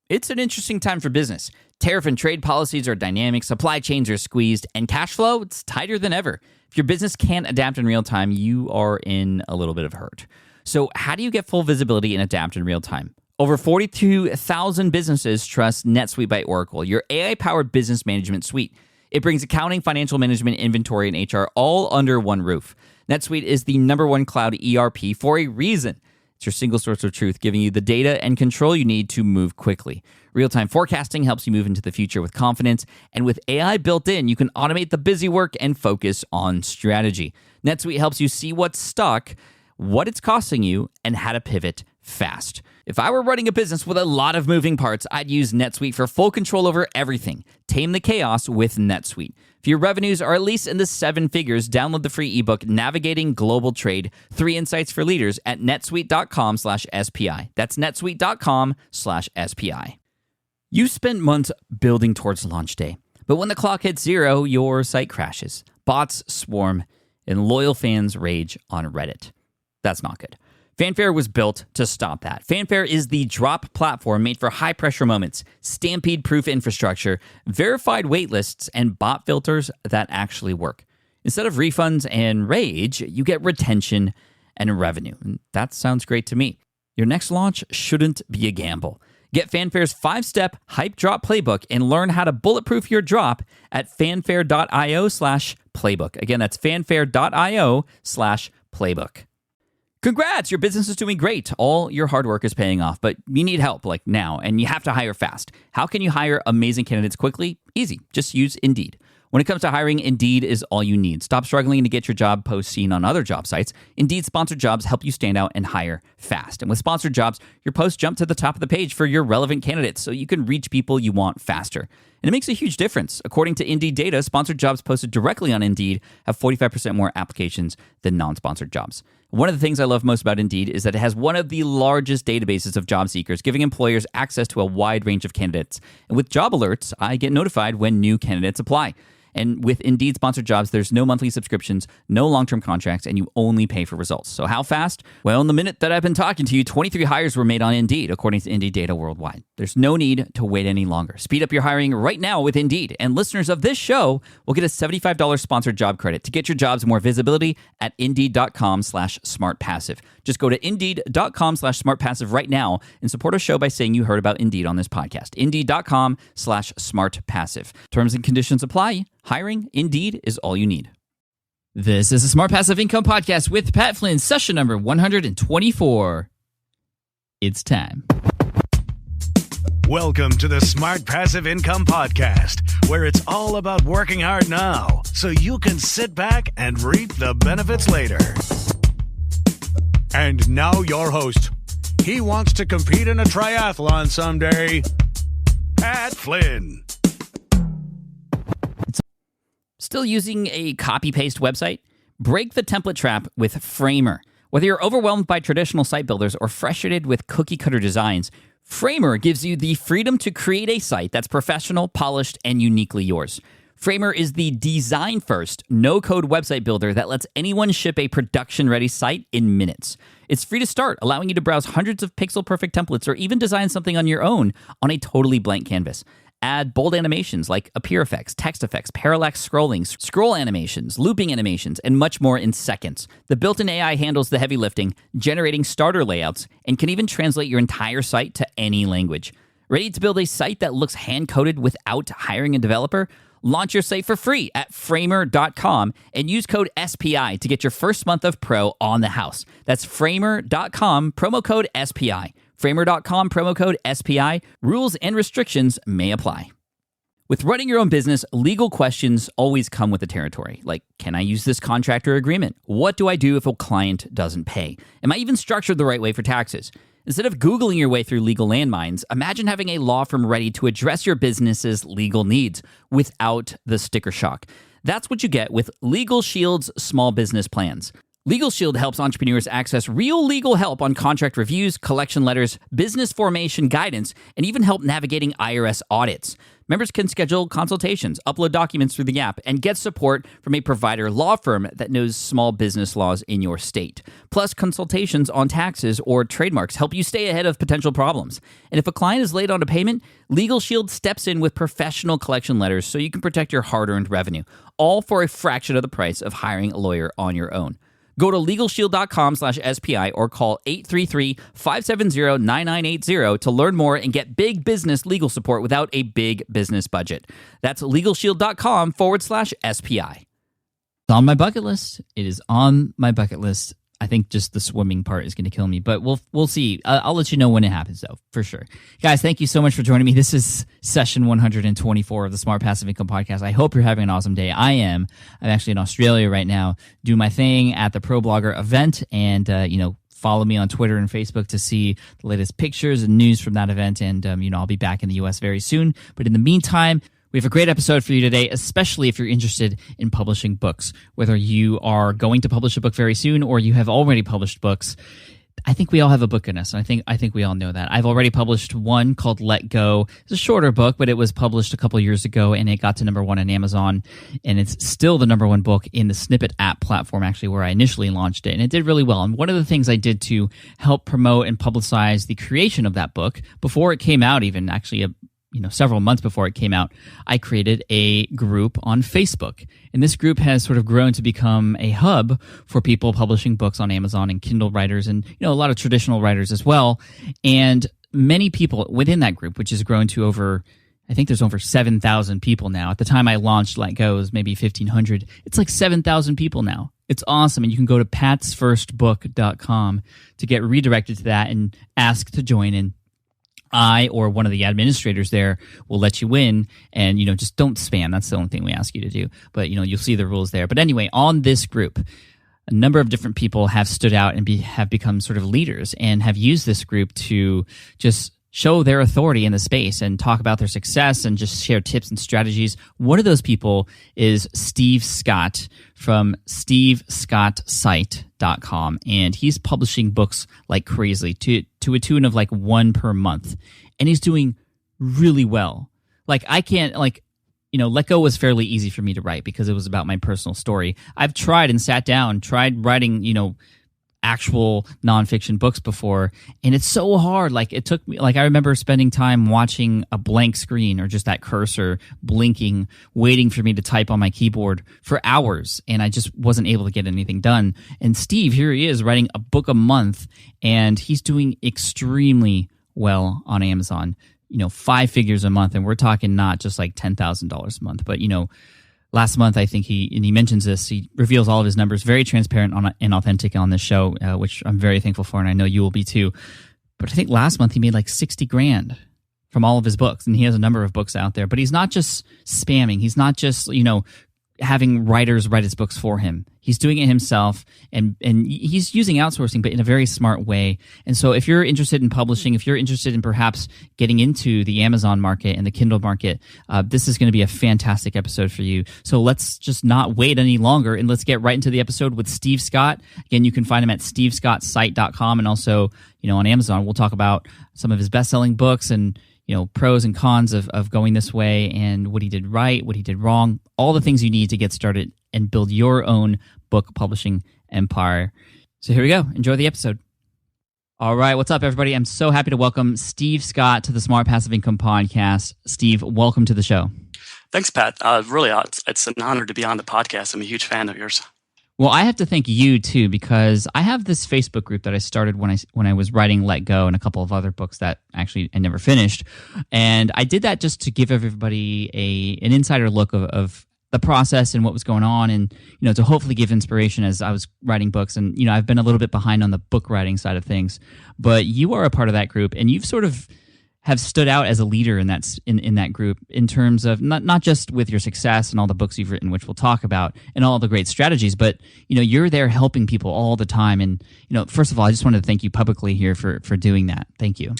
It's an interesting time for business. Tariff and trade policies are dynamic, supply chains are squeezed, and cash flow, it's tighter than ever. If your business can't adapt in real time, you are in a little bit of hurt. So how do you get full visibility and adapt in real time? Over 42,000 businesses trust NetSuite by Oracle, your AI-powered business management suite. It brings accounting, financial management, inventory, and HR all under one roof. NetSuite is the #1 cloud ERP for a reason. It's your single source of truth, giving you the data and control you need to move quickly. Real-time forecasting helps you move into the future with confidence, and with AI built in, you can automate the busy work and focus on strategy. NetSuite helps you see what's stuck, what it's costing you, and how to pivot fast. If I were running a business with a lot of moving parts, I'd use NetSuite for full control over everything. Tame the chaos with NetSuite. If your revenues are at least in the 7 figures, download the free ebook, Navigating Global Trade, 3 Insights for Leaders at netsuite.com/SPI. That's netsuite.com/SPI. You spent months building towards launch day, but when the clock hits 0, your site crashes. Bots swarm, and loyal fans rage on Reddit. That's not good. Fanfare was built to stop that. Fanfare is the drop platform made for high-pressure moments, stampede-proof infrastructure, verified waitlists, and bot filters that actually work. Instead of refunds and rage, you get retention and revenue. And that sounds great to me. Your next launch shouldn't be a gamble. Get Fanfare's 5-step hype drop playbook and learn how to bulletproof your drop at fanfare.io/playbook. Again, that's fanfare.io/playbook. Congrats, your business is doing great. All your hard work is paying off, but you need help like now, and you have to hire fast. How can you hire amazing candidates quickly? Easy. Just use Indeed. When it comes to hiring, Indeed is all you need. Stop struggling to get your job post seen on other job sites. Indeed sponsored jobs help you stand out and hire fast. And with sponsored jobs, your posts jump to the top of the page for your relevant candidates so you can reach people you want faster. And it makes a huge difference. According to Indeed data, sponsored jobs posted directly on Indeed have 45% more applications than non-sponsored jobs. One of the things I love most about Indeed is that it has one of the largest databases of job seekers, giving employers access to a wide range of candidates. And with job alerts, I get notified when new candidates apply. And with Indeed sponsored jobs, there's no monthly subscriptions, no long-term contracts, and you only pay for results. So how fast? Well, in the minute that I've been talking to you, 23 hires were made on Indeed, according to Indeed data worldwide. There's no need to wait any longer. Speed up your hiring right now with Indeed. And listeners of this show will get a $75 sponsored job credit to get your jobs more visibility at Indeed.com/smartpassive. Just go to Indeed.com/smartpassive right now and support our show by saying you heard about Indeed on this podcast. Indeed.com/smartpassive. Terms and conditions apply. Hiring, Indeed, is all you need. This is the Smart Passive Income Podcast with Pat Flynn, session number 124. It's time. Welcome to the Smart Passive Income Podcast, where it's all about working hard now so you can sit back and reap the benefits later. And now your host. He wants to compete in a triathlon someday. Pat Flynn. Still using a copy-paste website? Break the template trap with Framer. Whether you're overwhelmed by traditional site builders or frustrated with cookie-cutter designs, Framer gives you the freedom to create a site that's professional, polished, and uniquely yours. Framer is the design-first, no-code website builder that lets anyone ship a production-ready site in minutes. It's free to start, allowing you to browse hundreds of pixel-perfect templates or even design something on your own on a totally blank canvas. Add bold animations like appear effects, text effects, parallax scrolling, scroll animations, looping animations, and much more in seconds. The built-in AI handles the heavy lifting, generating starter layouts, and can even translate your entire site to any language. Ready to build a site that looks hand-coded without hiring a developer? Launch your site for free at framer.com and use code SPI to get your first month of pro on the house. That's framer.com, promo code SPI. Framer.com, promo code SPI. Rules and restrictions may apply. With running your own business, legal questions always come with the territory. Like, can I use this contract or agreement? What do I do if a client doesn't pay? Am I even structured the right way for taxes? Instead of Googling your way through legal landmines, imagine having a law firm ready to address your business's legal needs without the sticker shock. That's what you get with Legal Shield's small business plans. Legal Shield helps entrepreneurs access real legal help on contract reviews, collection letters, business formation guidance, and even help navigating IRS audits. Members can schedule consultations, upload documents through the app, and get support from a provider law firm that knows small business laws in your state. Plus, consultations on taxes or trademarks help you stay ahead of potential problems. And if a client is late on a payment, Legal Shield steps in with professional collection letters so you can protect your hard-earned revenue, all for a fraction of the price of hiring a lawyer on your own. Go to LegalShield.com/SPI or call 833-570-9980 to learn more and get big business legal support without a big business budget. That's LegalShield.com/SPI. It's on my bucket list. It is on my bucket list. I think just the swimming part is going to kill me, but we'll see. I'll let you know when it happens, though, for sure. Guys, thank you so much for joining me. This is session 124 of the Smart Passive Income Podcast. I hope you're having an awesome day. I am. I'm actually in Australia right now doing my thing at the Pro Blogger event, and follow me on Twitter and Facebook to see the latest pictures and news from that event. And I'll be back in the U.S. very soon. But in the meantime, we have a great episode for you today, especially if you're interested in publishing books. Whether you are going to publish a book very soon or you have already published books, I think we all have a book in us. I think we all know that. I've already published one called Let Go. It's a shorter book, but it was published a couple years ago, and it got to number 1 on Amazon, and it's still the number 1 book in the Snippet app platform, actually, where I initially launched it, and it did really well. And one of the things I did to help promote and publicize the creation of that book, before it came out even, actually several months before it came out, I created a group on Facebook. And this group has sort of grown to become a hub for people publishing books on Amazon and Kindle writers and, a lot of traditional writers as well. And many people within that group, which has grown to I think there's over 7,000 people now. At the time I launched Let Go, it was maybe 1,500. It's like 7,000 people now. It's awesome. And you can go to patsfirstbook.com to get redirected to that and ask to join in. I or one of the administrators there will let you in, and just don't spam. That's the only thing we ask you to do. But you'll see the rules there. But anyway, on this group, a number of different people have stood out and have become sort of leaders and have used this group to just show their authority in the space and talk about their success and just share tips and strategies. One of those people is Steve Scott from stevescottsite.com, and he's publishing books like crazy to a tune of like 1 per month, and he's doing really well. Let Go was fairly easy for me to write because it was about my personal story. I've tried writing, actual nonfiction books before, and it's so hard. It took me, I remember spending time watching a blank screen or just that cursor blinking, waiting for me to type on my keyboard for hours, and I just wasn't able to get anything done. And Steve, here he is writing a book a month, and he's doing extremely well on Amazon, 5 figures a month, and we're talking not just like $10,000 a month, but last month, I think he mentions this. He reveals all of his numbers, very transparent and authentic on this show, which I'm very thankful for, and I know you will be too. But I think last month he made like $60,000 from all of his books, and he has a number of books out there. But he's not just spamming. He's not just having writers write his books for him. He's doing it himself, and he's using outsourcing, but in a very smart way. And so if you're interested in publishing, if you're interested in perhaps getting into the Amazon market and the Kindle market, this is going to be a fantastic episode for you. So let's just not wait any longer, and let's get right into the episode with Steve Scott. Again, you can find him at stevescottsite.com, and also on Amazon. We'll talk about some of his best-selling books and pros and cons of going this way, and what he did right, what he did wrong, all the things you need to get started and build your own book publishing empire. So here we go. Enjoy the episode. All right. What's up, everybody? I'm so happy to welcome Steve Scott to the Smart Passive Income Podcast. Steve, welcome to the show. Thanks, Pat. Really, it's an honor to be on the podcast. I'm a huge fan of yours. Well, I have to thank you too, because I have this Facebook group that I started when I was writing Let Go and a couple of other books that actually I never finished, and I did that just to give everybody an insider look of the process and what was going on, and to hopefully give inspiration as I was writing books. And I've been a little bit behind on the book writing side of things, but you are a part of that group, and you've sort of have stood out as a leader in that group in terms of not just with your success and all the books you've written, which we'll talk about, and all the great strategies, but you're there helping people all the time. And first of all, I just wanted to thank you publicly here for doing that. Thank you.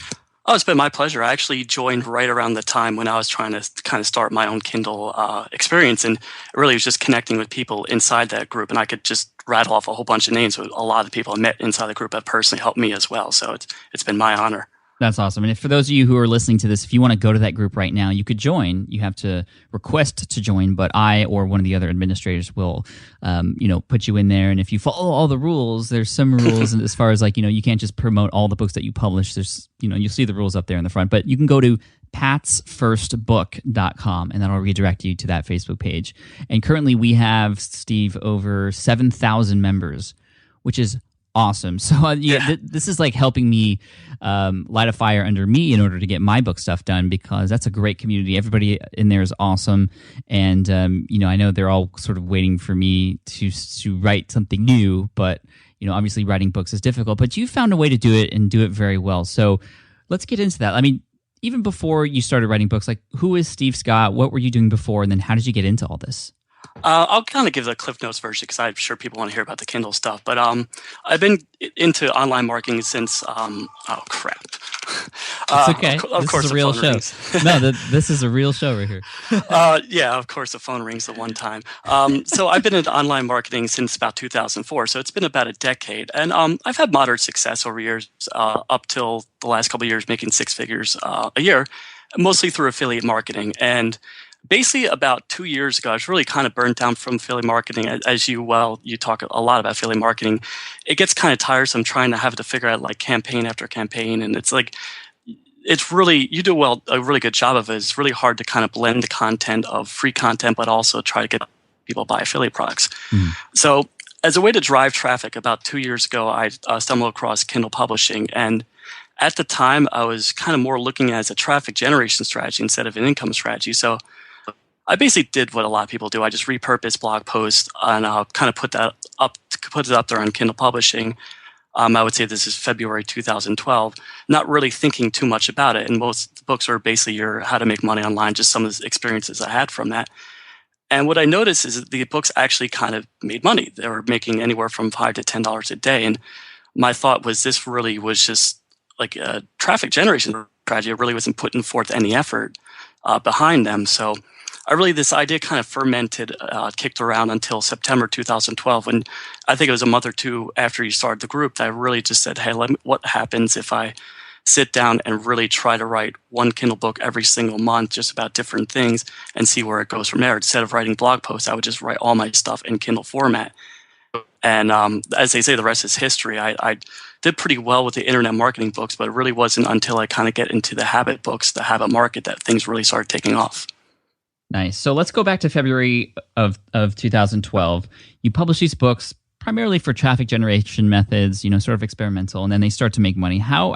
Oh, it's been my pleasure. I actually joined right around the time when I was trying to kind of start my own Kindle experience, and it really was just connecting with people inside that group, and I could just rattle off a whole bunch of names with a lot of people I met inside the group that personally helped me as well. So it's been my honor. That's awesome. And if, for those of you who are listening to this, if you want to go to that group right now, you could join. You have to request to join, but I or one of the other administrators will, put you in there. And if you follow all the rules, there's some rules as far as like, you can't just promote all the books that you publish. There's, you'll see the rules up there in the front, but you can go to patsfirstbook.com and that'll redirect you to that Facebook page. And currently we have, Steve, over 7,000 members, which is awesome. So this is like helping me light a fire under me in order to get my book stuff done, because that's a great community. Everybody in there is awesome. And, I know they're all sort of waiting for me to write something new, but, obviously writing books is difficult, but you found a way to do it and do it very well. So let's get into that. I mean, even before you started writing books, like who is Steve Scott? What were you doing before? And then how did you get into all this? I'll kind of give the Cliff Notes version because I'm sure people want to hear about the Kindle stuff. But I've been into online marketing since, oh, crap. It's okay. Of course, is a real show. No, this is a real show right here. Yeah, of course, the phone rings the one time. So I've been in online marketing since about 2004. So it's been about a decade. And I've had moderate success over years, up till the last couple of years, making six figures a year, mostly through affiliate marketing. And basically, about 2 years ago, I was really kind of burnt down from affiliate marketing. As you talk a lot about affiliate marketing. It gets kind of tiresome trying to have to figure out like campaign after campaign. And it's like, it's really, you do a really good job of it. It's really hard to kind of blend the content of free content, but also try to get people to buy affiliate products. Mm. So as a way to drive traffic, about 2 years ago, I stumbled across Kindle publishing. And at the time, I was kind of more looking at it as a traffic generation strategy instead of an income strategy. So I basically did what a lot of people do. I just repurposed blog posts and kind of put it up there on Kindle Publishing. I would say this is February 2012, not really thinking too much about it. And most books are basically your how to make money online, just some of the experiences I had from that. And what I noticed is that the books actually kind of made money. They were making anywhere from $5 to $10 a day. And my thought was this really was just like a traffic generation strategy. It really wasn't putting forth any effort behind them. So this idea kind of fermented, kicked around until September 2012, when I think it was a month or two after you started the group that I really just said, hey, what happens if I sit down and really try to write one Kindle book every single month just about different things and see where it goes from there. Instead of writing blog posts, I would just write all my stuff in Kindle format. And as they say, the rest is history. I did pretty well with the internet marketing books, but it really wasn't until I kind of get into the habit books, the habit market, that things really started taking off. Nice. So let's go back to February of 2012. You publish these books primarily for traffic generation methods, sort of experimental, and then they start to make money. How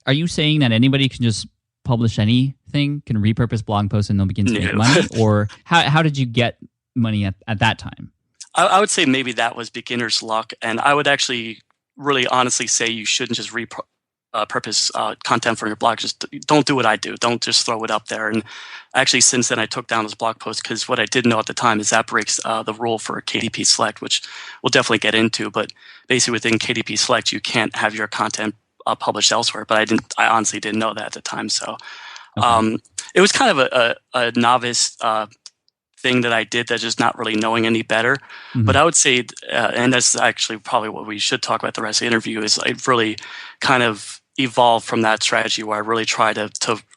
are you saying that anybody can just publish anything, can repurpose blog posts, and they'll begin to make money? Or how did you get money at that time? I would say maybe that was beginner's luck, and I would actually really honestly say you shouldn't just purpose content for your blog. Just don't do what I do. Don't just throw it up there. And actually, since then, I took down those blog posts because what I didn't know at the time is that breaks the rule for KDP Select, which we'll definitely get into. But basically, within KDP Select, you can't have your content published elsewhere. But I honestly didn't know that at the time. So it was kind of a novice thing that I did, that just not really knowing any better. Mm-hmm. But I would say, and that's actually probably what we should talk about the rest of the interview, is I really kind of evolved from that strategy where I really try to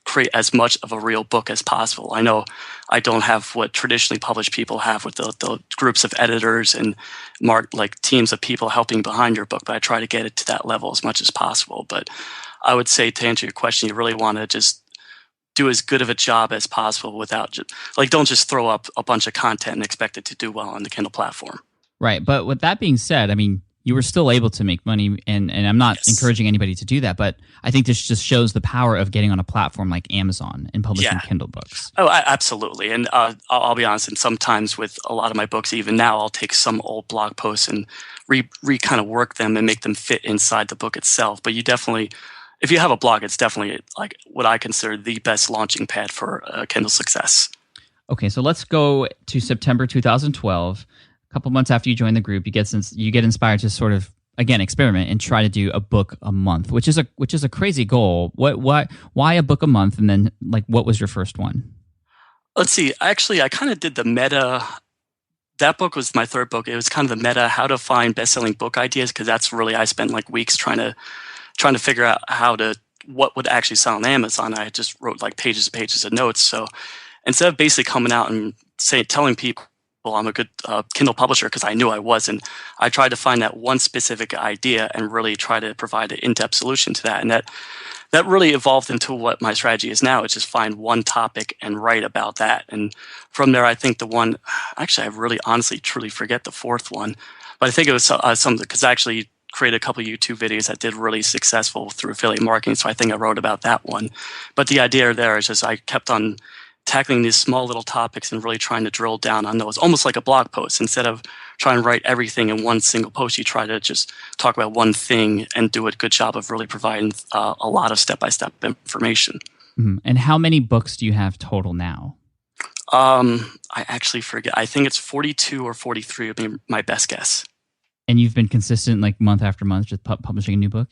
create as much of a real book as possible. I know I don't have what traditionally published people have with the groups of editors and teams of people helping behind your book, but I try to get it to that level as much as possible. But I would say, to answer your question, you really want to just do as good of a job as possible without don't just throw up a bunch of content and expect it to do well on the Kindle platform. Right. But with that being said, I mean, you were still able to make money, and I'm not encouraging anybody to do that, but I think this just shows the power of getting on a platform like Amazon and publishing Kindle books. Oh, absolutely. And I'll be honest, and sometimes with a lot of my books, even now, I'll take some old blog posts and kind of work them and make them fit inside the book itself. But you definitely, if you have a blog, it's definitely like what I consider the best launching pad for Kindle success. Okay, so let's go to September 2012. A couple months after you join the group, you get inspired to sort of, again, experiment and try to do a book a month, which is a crazy goal. Why a book a month? And then, what was your first one? Let's see. Actually, I kind of did the meta. That book was my third book. It was kind of the meta, how to find best-selling book ideas, because that's really, I spent weeks trying to figure out how to what would actually sell on Amazon. I just wrote like pages and pages of notes. So instead of basically coming out and telling people I'm a good Kindle publisher, because I knew I wasn't, I tried to find that one specific idea and really try to provide an in-depth solution to that. And that really evolved into what my strategy is now. It's just find one topic and write about that. And from there, I think the one, actually, I really honestly truly forget the fourth one, but I think it was something, because I actually created a couple of YouTube videos that did really successful through affiliate marketing. So I think I wrote about that one. But the idea there is just I kept on tackling these small little topics and really trying to drill down on those, almost like a blog post. Instead of trying to write everything in one single post, you try to just talk about one thing and do a good job of really providing a lot of step-by-step information. Mm-hmm. And how many books do you have total now? I actually forget. I think it's 42 or 43 would be my best guess. And you've been consistent, like month after month, just publishing a new book?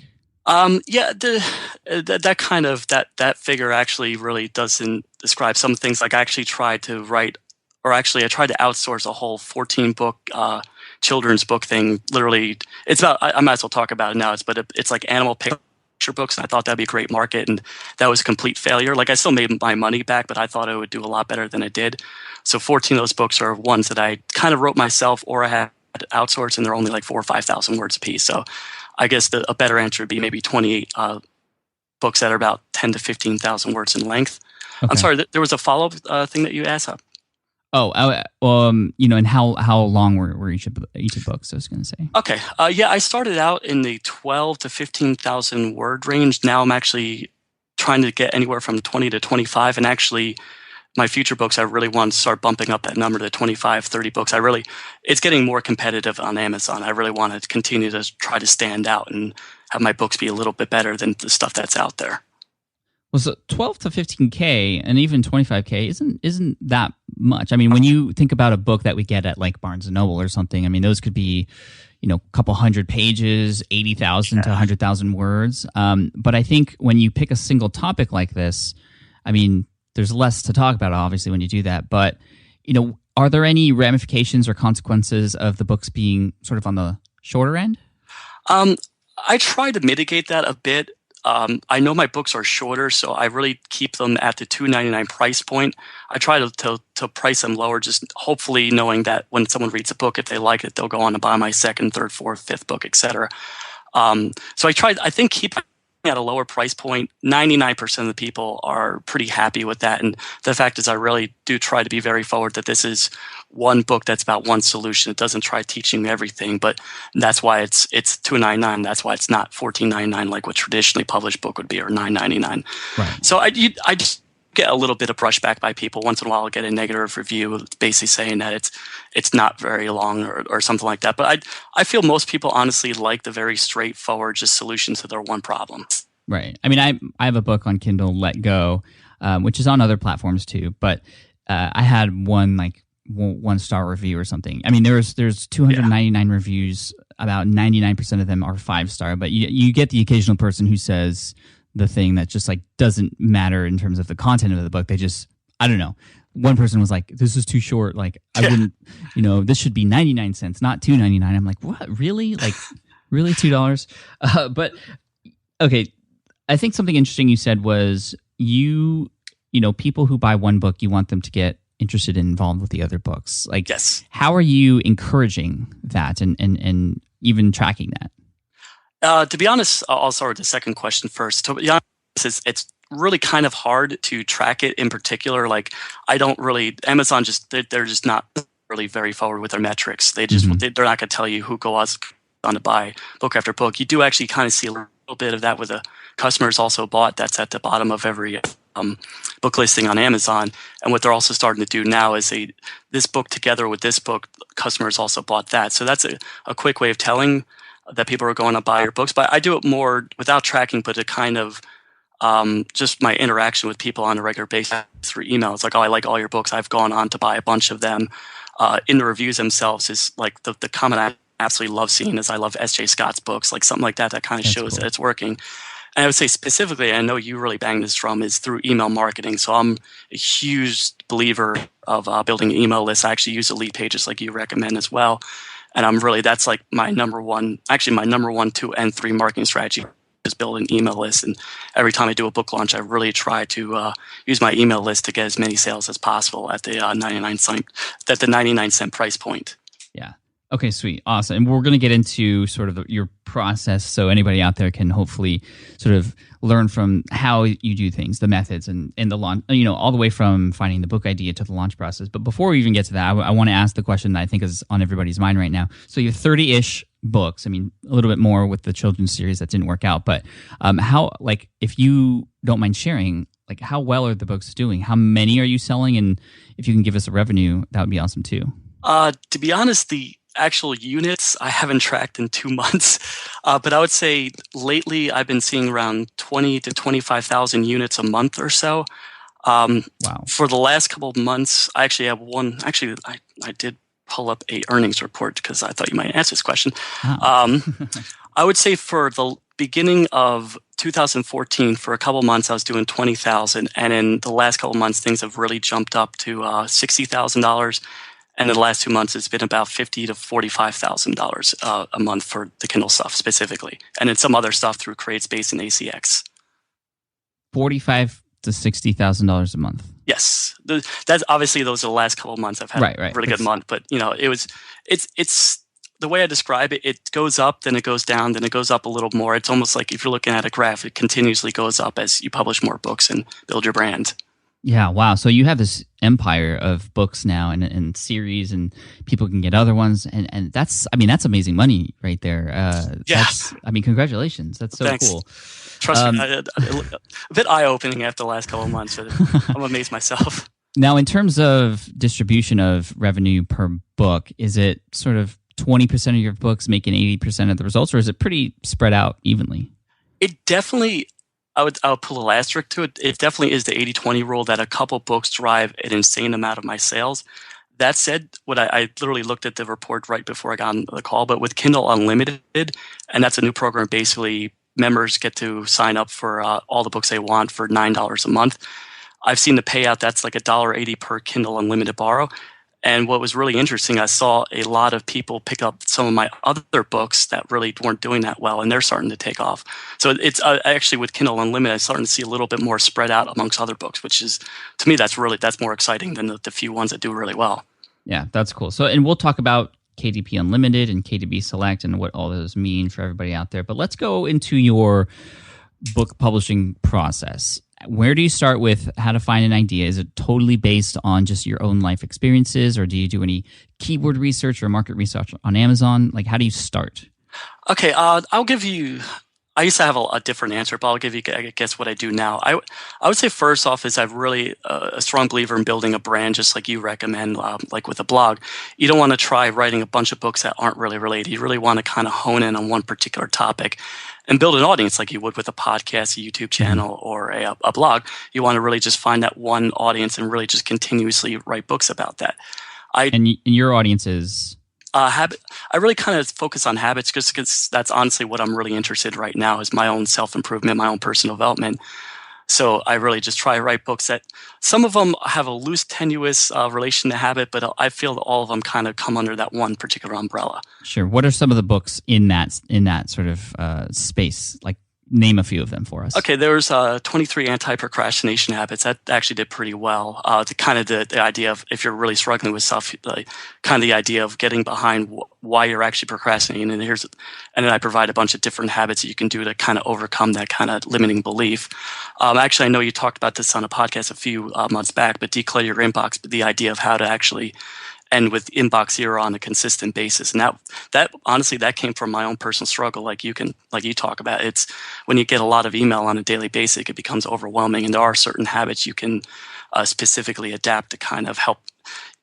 Yeah, that figure actually really doesn't describe some things. Like I actually tried to write, or actually I tried to outsource a whole 14-book children's book thing. Literally, it's about, I might as well talk about it now. It's like animal picture books, and I thought that'd be a great market, and that was a complete failure. Like I still made my money back, but I thought it would do a lot better than it did. So 14 of those books are ones that I kind of wrote myself, or I had outsourced, and they're only like 4,000 or 5,000 words a piece. So I guess a better answer would be maybe 28 books that are about 10 to 15,000 words in length. Okay. I'm sorry, there was a follow-up thing that you asked. And how long were each of the books? I was going to say. Okay, I started out in the 12 to 15,000 word range. Now I'm actually trying to get anywhere from 20 to 25, and actually, my future books, I really want to start bumping up that number to 25, 30 books. It's getting more competitive on Amazon. I really want to continue to try to stand out and have my books be a little bit better than the stuff that's out there. Well, so 12 to 15K and even 25K isn't that much. I mean, when you think about a book that we get at like Barnes & Noble or something, I mean, those could be, a couple hundred pages, 80,000 to 100,000 words. But I think when you pick a single topic like this, I mean, there's less to talk about, obviously, when you do that. But, are there any ramifications or consequences of the books being sort of on the shorter end? I try to mitigate that a bit. I know my books are shorter, so I really keep them at the $2.99 price point. I try to price them lower, just hopefully knowing that when someone reads a book, if they like it, they'll go on to buy my second, third, fourth, fifth book, etc. So I think keep at a lower price point. 99% of the people are pretty happy with that. And the fact is, I really do try to be very forward that this is one book that's about one solution. It doesn't try teaching me everything, but that's why it's $2.99. That's why it's not $14.99 like what traditionally published book would be, or $9.99. Right. So I just get a little bit of brushback by people. Once in a while, I'll get a negative review basically saying that it's not very long or something like that. But I feel most people honestly like the very straightforward just solution to their one problem. Right. I mean, I have a book on Kindle, Let Go, which is on other platforms too. But I had one star review or something. I mean, there's 299 reviews. About 99% of them are 5-star. But you get the occasional person who says the thing that just like doesn't matter in terms of the content of the book. They just, I don't know. One person was like, "This is too short. Like, I wouldn't, this should be 99 cents, not $2.99." I'm like, "What? Really? Like, really $2?" But okay, I think something interesting you said was people who buy one book, you want them to get interested and involved with the other books. Like, yes. How are you encouraging that and even tracking that? To be honest, I'll start with the second question first. To be honest, it's really kind of hard to track it in particular. Like, Amazon they're just not really very forward with their metrics. They're not going to tell you who goes on to buy book after book. You do actually kind of see a little bit of that with the customers also bought. That's at the bottom of every book listing on Amazon. And what they're also starting to do now is this book together with this book, customers also bought that. So that's a quick way of telling that people are going to buy your books. But I do it more without tracking, but to kind of just my interaction with people on a regular basis through email. It's like, "Oh, I like all your books. I've gone on to buy a bunch of them." In the reviews themselves is like the comment I absolutely love seeing is, "I love S.J. Scott's books," like something like that kind of shows that it's working. And I would say specifically, I know you really bang this drum, is through email marketing. So I'm a huge believer of building an email list. I actually use Elite Pages like you recommend as well. And that's like my number one, 2 and 3 marketing strategy, just build an email list. And every time I do a book launch, I really try to use my email list to get as many sales as possible at the 99 cent price point. Yeah. Okay, sweet. Awesome. And we're going to get into sort of your process so anybody out there can hopefully sort of learn from how you do things, the methods and the launch, all the way from finding the book idea to the launch process. But before we even get to that, I want to ask the question that I think is on everybody's mind right now. So you have 30-ish books. I mean, a little bit more with the children's series that didn't work out. But how, if you don't mind sharing, how well are the books doing? How many are you selling? And if you can give us a revenue, that would be awesome too. To be honest, the actual units I haven't tracked in 2 months, but I would say lately I've been seeing around 20 to 25,000 units a month or so. Wow. For the last couple of months, I actually have one. Actually, I did pull up a earnings report because I thought you might answer this question. Oh. I would say for the beginning of 2014, for a couple months, I was doing 20,000, and in the last couple months, things have really jumped up to $60,000. And in the last 2 months, it's been about $50,000 to $45,000 a month for the Kindle stuff specifically, and then some other stuff through CreateSpace and ACX. $45,000 to $60,000 a month. Yes, that's obviously those are the last couple of months I've had a really good month. But it's the way I describe it. It goes up, then it goes down, then it goes up a little more. It's almost like if you're looking at a graph, it continuously goes up as you publish more books and build your brand. Yeah, wow. So you have this empire of books now and series, and people can get other ones, and that's amazing money right there. Congratulations. That's so Thanks. Cool. Trust me, a bit eye-opening after the last couple of months, but I'm amazed myself. Now, in terms of distribution of revenue per book, is it sort of 20% of your books making 80% of the results, or is it pretty spread out evenly? It definitely... I would pull a little asterisk to it. It definitely is the 80-20 rule that a couple books drive an insane amount of my sales. That said, I literally looked at the report right before I got on the call, but with Kindle Unlimited, and that's a new program, basically members get to sign up for all the books they want for $9 a month. I've seen the payout, that's like $1.80 per Kindle Unlimited borrow. And what was really interesting, I saw a lot of people pick up some of my other books that really weren't doing that well, and they're starting to take off. So it's actually with Kindle Unlimited, I'm starting to see a little bit more spread out amongst other books, which is, to me, that's more exciting than the few ones that do really well. Yeah, that's cool. So, and we'll talk about KDP Unlimited and KDP Select and what all those mean for everybody out there. But let's go into your book publishing process. Where do you start with how to find an idea? Is it totally based on just your own life experiences, or do you do any keyword research or market research on Amazon? How do you start? Okay, I'll give you... I used to have a different answer, but I'll give you, I guess, what I do now. I would say first off is I'm really a strong believer in building a brand, just like you recommend, like with a blog. You don't want to try writing a bunch of books that aren't really related. You really want to kind of hone in on one particular topic and build an audience like you would with a podcast, a YouTube channel, or a blog. You want to really just find that one audience and really just continuously write books about that. And your audience is... habit. I really kind of focus on habits just because that's honestly what I'm really interested in right now is my own self-improvement, my own personal development. So I really just try to write books that some of them have a loose, tenuous relation to habit, but I feel that all of them kind of come under that one particular umbrella. Sure. What are some of the books in that sort of space? Name a few of them for us. Okay, there's 23 anti-procrastination habits. That actually did pretty well. The idea of if you're really struggling with stuff, kind of the idea of getting behind why you're actually procrastinating. And then I provide a bunch of different habits that you can do to kind of overcome that kind of limiting belief. Actually, I know you talked about this on a podcast a few months back, but declutter your inbox, but the idea of how to actually end with inbox zero on a consistent basis. And that honestly, that came from my own personal struggle. Like you talk about, it's when you get a lot of email on a daily basis, it becomes overwhelming. And there are certain habits you can specifically adapt to kind of help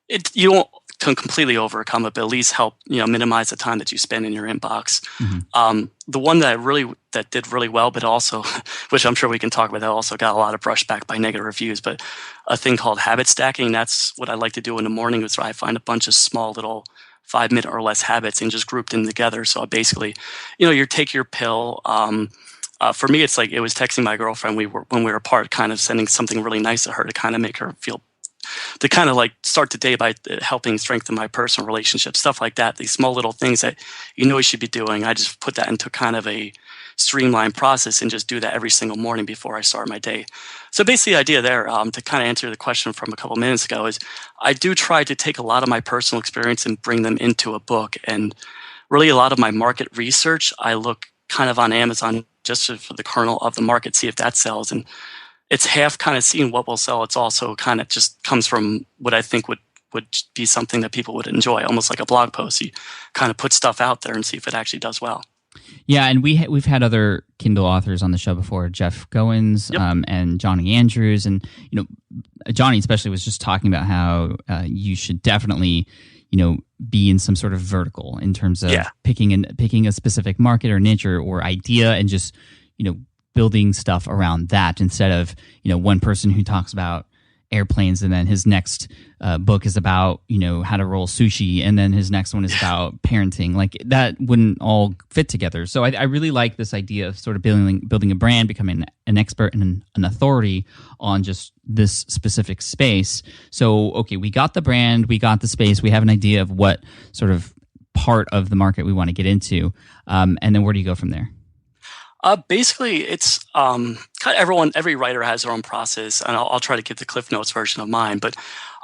it. You won't completely overcome it, but at least help, minimize the time that you spend in your inbox. Mm-hmm. The one that did really well, but also, which I'm sure we can talk about, that also got a lot of brushback by negative reviews, but a thing called habit stacking. That's what I like to do in the morning, is where I find a bunch of small little 5-minute or less habits and just group them together. So basically, you take your pill. For me, it's like it was texting my girlfriend when we were apart, kind of sending something really nice to her to kind of make her feel, to kind of start the day by helping strengthen my personal relationship, stuff like that. These small little things that you should be doing. I just put that into kind of a streamlined process and just do that every single morning before I start my day. So basically the idea there, to kind of answer the question from a couple minutes ago, is I do try to take a lot of my personal experience and bring them into a book. And really a lot of my market research, I look kind of on Amazon just for the kernel of the market, see if that sells. And it's half kind of seeing what will sell. It's also kind of just comes from what I think would be something that people would enjoy, almost like a blog post. You kind of put stuff out there and see if it actually does well. Yeah, and we've had other Kindle authors on the show before, Jeff Goins, and Johnny Andrews, and Johnny especially was just talking about how you should definitely be in some sort of vertical in terms of picking a specific market or niche or idea and just building stuff around that instead of one person who talks about airplanes and then his next book is about how to roll sushi and then his next one is about parenting. Like that wouldn't all fit together. So I really like this idea of sort of building a brand, becoming an expert and an authority on just this specific space. So okay, we got the brand, we got the space, we have an idea of what sort of part of the market we want to get into, and then where do you go from there? Basically, it's kind of every writer has their own process, and I'll try to give the Cliff Notes version of mine. But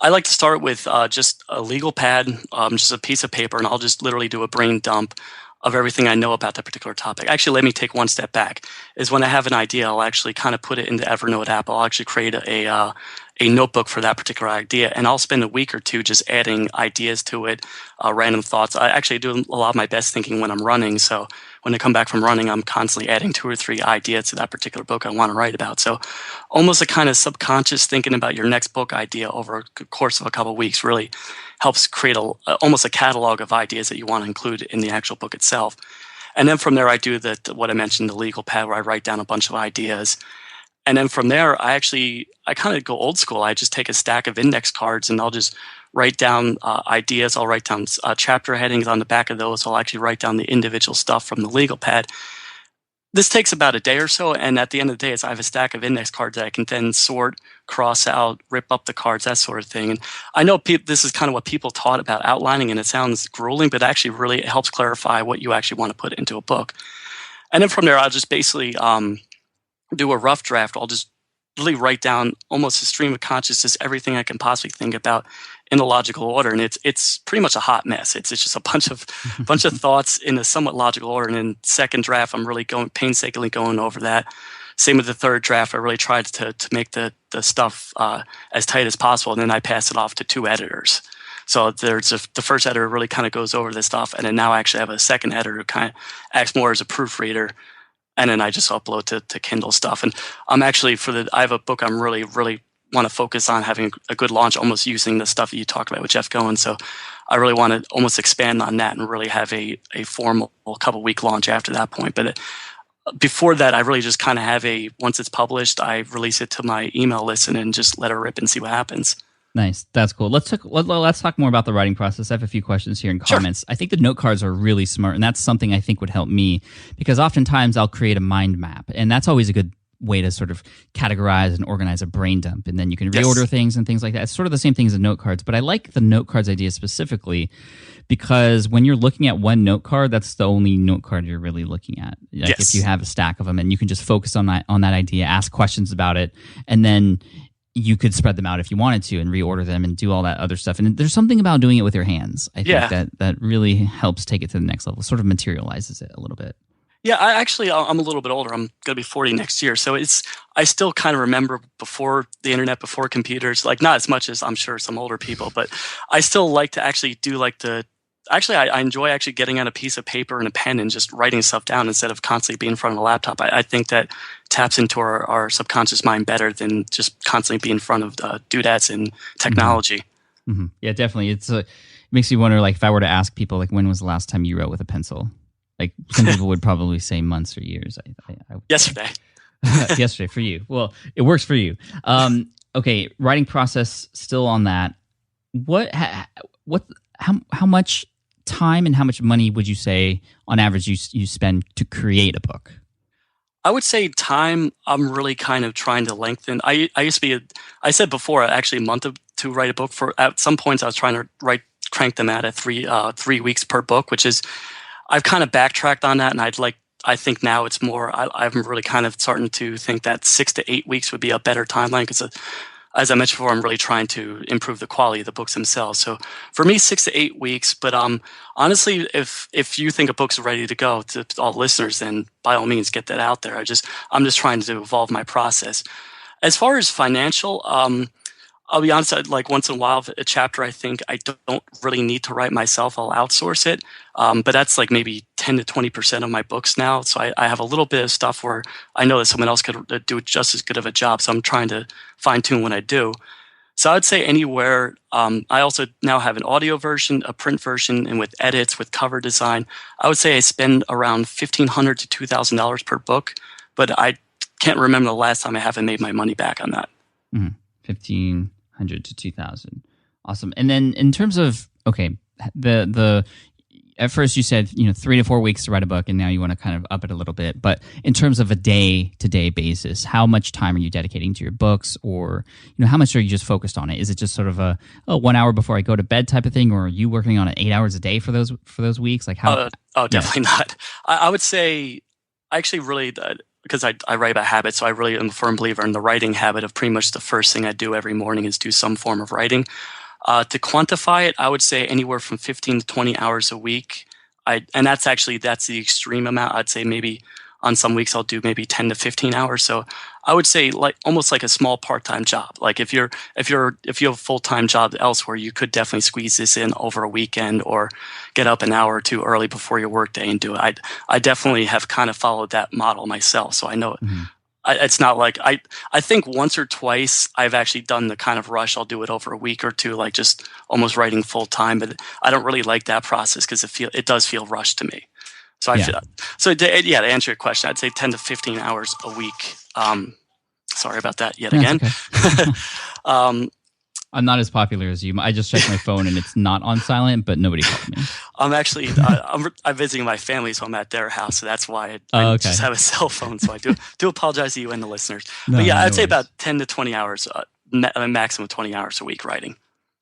I like to start with just a legal pad, just a piece of paper, and I'll just literally do a brain dump of everything I know about that particular topic. Actually, let me take one step back. Is when I have an idea, I'll actually kind of put it in the Evernote app. I'll actually create a notebook for that particular idea, and I'll spend a week or two just adding ideas to it, random thoughts. I actually do a lot of my best thinking when I'm running, so when I come back from running, I'm constantly adding 2 or 3 ideas to that particular book I want to write about. So almost a kind of subconscious thinking about your next book idea over the course of a couple of weeks really helps create almost a catalog of ideas that you want to include in the actual book itself. And then from there, I do what I mentioned, the legal pad, where I write down a bunch of ideas. And then from there, I kind of go old school. I just take a stack of index cards and I'll just write down ideas. I'll write down chapter headings on the back of those. I'll actually write down the individual stuff from the legal pad. This takes about a day or so, and at the end of the day, I have a stack of index cards that I can then sort, cross out, rip up the cards, that sort of thing. And I know this is kind of what people taught about outlining, and it sounds grueling, but actually really it helps clarify what you actually want to put into a book. And then from there, I'll just basically do a rough draft. I'll just really write down almost a stream of consciousness, everything I can possibly think about in a logical order, and it's pretty much a hot mess. It's just a bunch of thoughts in a somewhat logical order. And in second draft, I'm really painstakingly going over that. Same with the third draft. I really tried to make the stuff as tight as possible, and then I pass it off to 2 editors. So the first editor really kind of goes over this stuff, and then now I actually have a second editor who kind of acts more as a proofreader. And then I just upload to Kindle stuff. And I'm actually I have a book I'm really, really want to focus on having a good launch, almost using the stuff that you talked about with Jeff Goins. So I really want to almost expand on that and really have a formal couple-week launch after that point. But before that, I really just kind of have once it's published, I release it to my email list and then just let it rip and see what happens. Nice. That's cool. Let's talk more about the writing process. I have a few questions here in comments. Sure. I think the note cards are really smart, and that's something I think would help me because oftentimes I'll create a mind map, and that's always a good way to sort of categorize and organize a brain dump, and then you can reorder things and things like that. It's sort of the same thing as the note cards, but I like the note cards idea specifically because when you're looking at one note card, that's the only note card you're really looking at. Like if you have a stack of them, and you can just focus on that idea, ask questions about it, and then you could spread them out if you wanted to and reorder them and do all that other stuff. And there's something about doing it with your hands, I think, that really helps take it to the next level, sort of materializes it a little bit. Yeah, I'm a little bit older. I'm going to be 40 next year. So I still kind of remember before the internet, before computers, like not as much as I'm sure some older people, but I still like to actually do I enjoy actually getting on a piece of paper and a pen and just writing stuff down instead of constantly being in front of a laptop. I think that taps into our subconscious mind better than just constantly being in front of doodads and technology. Mm-hmm. Yeah, definitely. It makes you wonder, like if I were to ask people, like when was the last time you wrote with a pencil? Like some people would probably say months or years. Yesterday. Yesterday for you. Well, it works for you. Okay, writing process still on that. How much time and how much money would you say on average you spend to create a book? I would say time I'm really kind of trying to lengthen. I used to be I said before actually a month to write a book. At some points I was trying to crank them out at 3 weeks per book, which is I've kind of backtracked on that, and I think now it's more. I'm really kind of starting to think that 6 to 8 weeks would be a better timeline because, as I mentioned before, I'm really trying to improve the quality of the books themselves. So for me, 6 to 8 weeks. But honestly, if you think a book's ready to go, to all listeners, then by all means get that out there. I'm just trying to evolve my process. As far as financial, I'll be honest, like once in a while, a chapter I think I don't really need to write myself, I'll outsource it. But that's like maybe 10 to 20% of my books now. So I have a little bit of stuff where I know that someone else could do just as good of a job. So I'm trying to fine tune what I do. So I would say anywhere. I also now have an audio version, a print version, and with edits, with cover design. I would say I spend around $1,500 to $2,000 per book. But I can't remember the last time I haven't made my money back on that. 1,500 to 2,000. Awesome. And then in terms of, okay, the at first you said, 3 to 4 weeks to write a book, and now you want to kind of up it a little bit. But in terms of a day-to-day basis, how much time are you dedicating to your books, or how much are you just focused on it? Is it just sort of a 1 hour before I go to bed type of thing, or are you working on it 8 hours a day for those weeks? Like how? Definitely not. I would say I actually really. Because I write about habits, so I really am a firm believer in the writing habit of pretty much the first thing I do every morning is do some form of writing. To quantify it, I would say anywhere from 15 to 20 hours a week. And that's the extreme amount. I'd say maybe on some weeks I'll do maybe 10 to 15 hours. So I would say almost like a small part-time job. Like if you have a full-time job elsewhere, you could definitely squeeze this in over a weekend or get up an hour or two early before your workday and do it. I definitely have kind of followed that model myself. So I know it's not like I think once or twice I've actually done the kind of rush. I'll do it over a week or two, like just almost writing full time. But I don't really like that process because it does feel rushed to me. So to answer your question, I'd say 10 to 15 hours a week. Sorry about that yet again. Okay. I'm not as popular as you. I just checked my phone and it's not on silent, but nobody called me. I'm actually I'm visiting my family, so I'm at their house, so that's why I just have a cell phone. So I do apologize to you and the listeners. But I'd say about 10 to 20 hours, a maximum of 20 hours a week writing.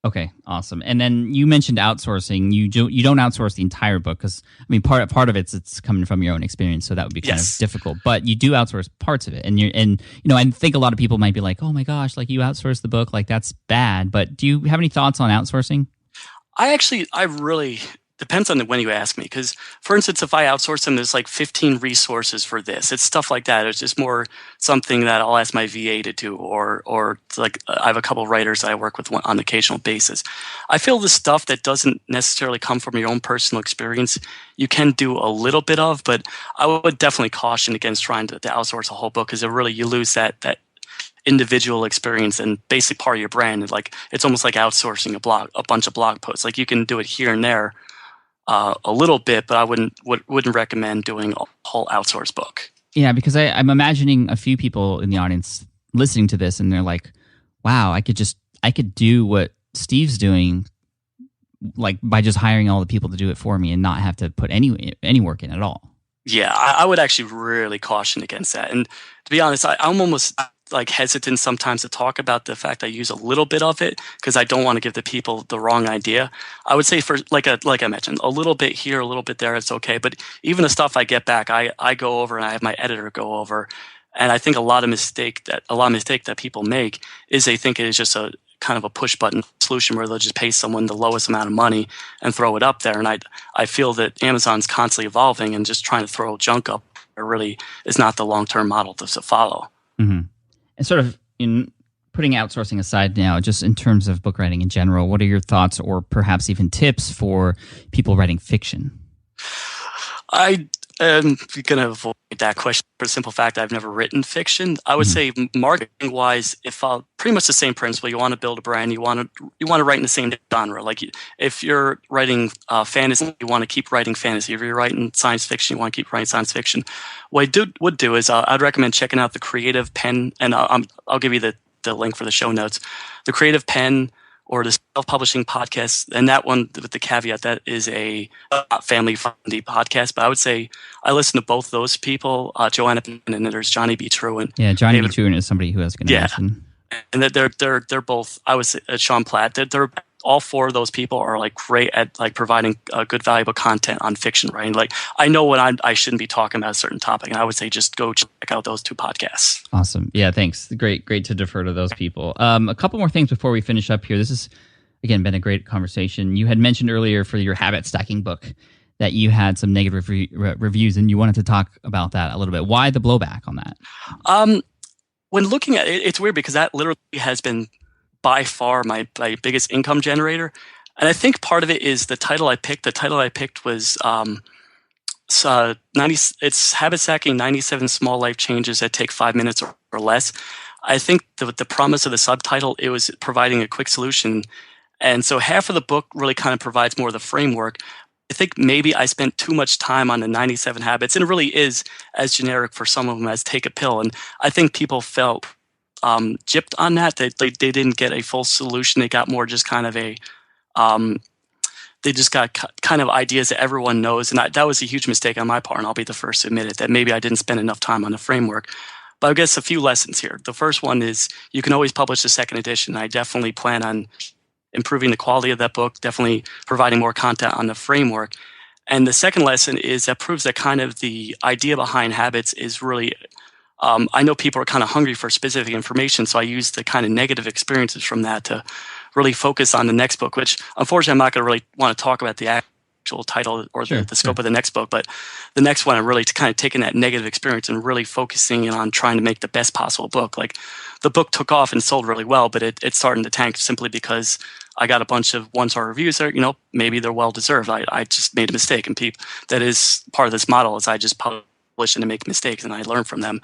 Okay, awesome. And then you mentioned outsourcing. You don't outsource the entire book because part of it's coming from your own experience, so that would be kind of difficult. But you do outsource parts of it, and I think a lot of people might be like, "Oh my gosh, like you outsource the book, like that's bad." But do you have any thoughts on outsourcing? I really depends on when you ask me. Because, for instance, if I outsource them, there's like 15 resources for this. It's stuff like that. It's just more something that I'll ask my VA to do, or like I have a couple of writers that I work with on an occasional basis. I feel the stuff that doesn't necessarily come from your own personal experience, you can do a little bit of, but I would definitely caution against trying to outsource a whole book because you lose that individual experience and basic part of your brand. Like it's almost like outsourcing a bunch of blog posts. Like you can do it here and there. A little bit, but I wouldn't recommend doing a whole outsource book. Yeah, because I'm imagining a few people in the audience listening to this, and they're like, "Wow, I could do what Steve's doing, like by just hiring all the people to do it for me, and not have to put any work in at all." Yeah, I would actually really caution against that. And to be honest, I'm almost like hesitant sometimes to talk about the fact I use a little bit of it because I don't want to give the people the wrong idea. I would say for like I mentioned, a little bit here, a little bit there, it's okay. But even the stuff I get back, I go over and I have my editor go over. And I think a lot of mistake that people make is they think it is just a kind of a push button solution where they'll just pay someone the lowest amount of money and throw it up there. And I feel that Amazon's constantly evolving, and just trying to throw junk up there really is not the long-term model to follow. Mm-hmm. And sort of in putting outsourcing aside now, just in terms of book writing in general, what are your thoughts or perhaps even tips for people writing fiction? I am going to avoid that question for the simple fact that I've never written fiction. I would say marketing-wise, if pretty much the same principle. You want to build a brand. You want to write in the same genre. Like if you're writing fantasy, you want to keep writing fantasy. If you're writing science fiction, you want to keep writing science fiction. What I would do is I'd recommend checking out the Creative Pen, and I'll give you the link for the show notes. The Creative Pen or the Self-Publishing Podcast, and that one with the caveat that is a family-friendly podcast. But I would say I listen to both those people, Joanna Penn, and then there's Johnny B. Truen. Yeah, Johnny B. Truen is somebody who I was going to mention. And they're both. I would say Sean Platt. They're all four of those people are like great at like providing good, valuable content on fiction writing. Like I know when I shouldn't be talking about a certain topic, and I would say just go check out those two podcasts. Awesome. Yeah, thanks. Great to defer to those people. A couple more things before we finish up here. This has, again, been a great conversation. You had mentioned earlier for your habit stacking book that you had some negative reviews, and you wanted to talk about that a little bit. Why the blowback on that? When looking at it, it's weird because that literally has been by far my biggest income generator. And I think part of it is the title I picked. The title I picked was it's Habit Stacking 97 Small Life Changes That Take 5 Minutes or Less. I think the promise of the subtitle, it was providing a quick solution. And so half of the book really kind of provides more of the framework. I think maybe I spent too much time on the 97 habits, and it really is as generic for some of them as take a pill. And I think people felt gypped on that. They didn't get a full solution. They got more just kind of a they just got kind of ideas that everyone knows. And that was a huge mistake on my part, and I'll be the first to admit it, that maybe I didn't spend enough time on the framework. But I guess a few lessons here. The first one is you can always publish a second edition. I definitely plan on improving the quality of that book, definitely providing more content on the framework. And the second lesson is that proves that kind of the idea behind habits is really, I know people are kind of hungry for specific information, so I use the kind of negative experiences from that to really focus on the next book, which unfortunately I'm not going to really want to talk about the actual title or the scope of the next book, but the next one I'm really kind of taking that negative experience and really focusing in on trying to make the best possible book. Like the book took off and sold really well, but it's starting to tank simply because I got a bunch of one-star reviews that, maybe they're well-deserved. I just made a mistake, and that is part of this model is I just publish and make mistakes and I learn from them.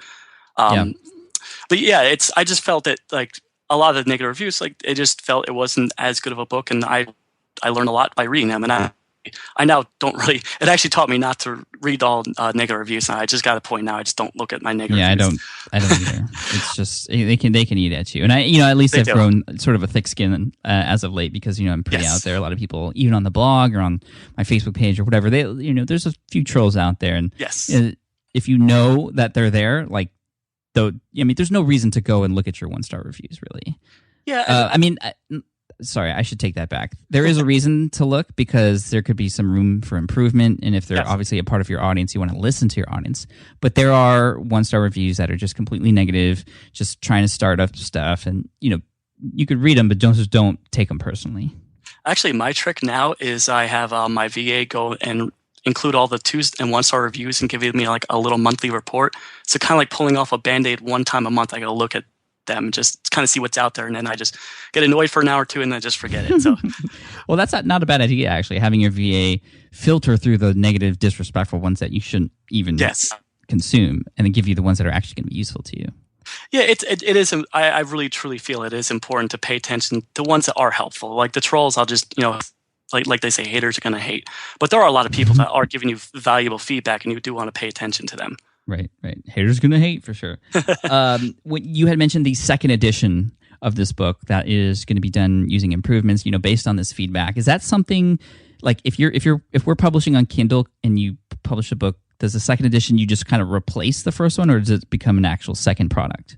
But yeah, I just felt that like a lot of the negative reviews, like it just felt it wasn't as good of a book, and I learned a lot by reading them, and I now don't really. It actually taught me not to read all negative reviews. And I just got a point now. I just don't look at my negative. Yeah, reviews. I don't either. It's just they can eat at you, and at least I've grown sort of a thick skin as of late because I'm pretty out there. A lot of people, even on the blog or on my Facebook page or whatever, they there's a few trolls out there, and if you know that they're there, like though, there's no reason to go and look at your 1-star reviews, really. Yeah, sorry, I should take that back. There is a reason to look because there could be some room for improvement. And if they're obviously a part of your audience, you want to listen to your audience. But there are 1-star reviews that are just completely negative, just trying to start up stuff. And, you could read them, but just don't take them personally. Actually, my trick now is I have my VA go and include all the 2- and 1-star reviews and give me like a little monthly report. So kind of like pulling off a Band-Aid one time a month, I go look at them, just kind of see what's out there, and then I just get annoyed for an hour or two and then just forget it. So well, that's not a bad idea, actually, having your VA filter through the negative, disrespectful ones that you shouldn't even consume, and then give you the ones that are actually going to be useful to you. Yeah, it is. I really truly feel it is important to pay attention to ones that are helpful. Like the trolls, I'll just like they say, haters are going to hate, but there are a lot of people that are giving you valuable feedback, and you do want to pay attention to them. Right. Haters gonna hate for sure. When you had mentioned the second edition of this book that is going to be done using improvements, based on this feedback. Is that something like if we're publishing on Kindle and you publish a book, does the second edition you just kind of replace the first one, or does it become an actual second product?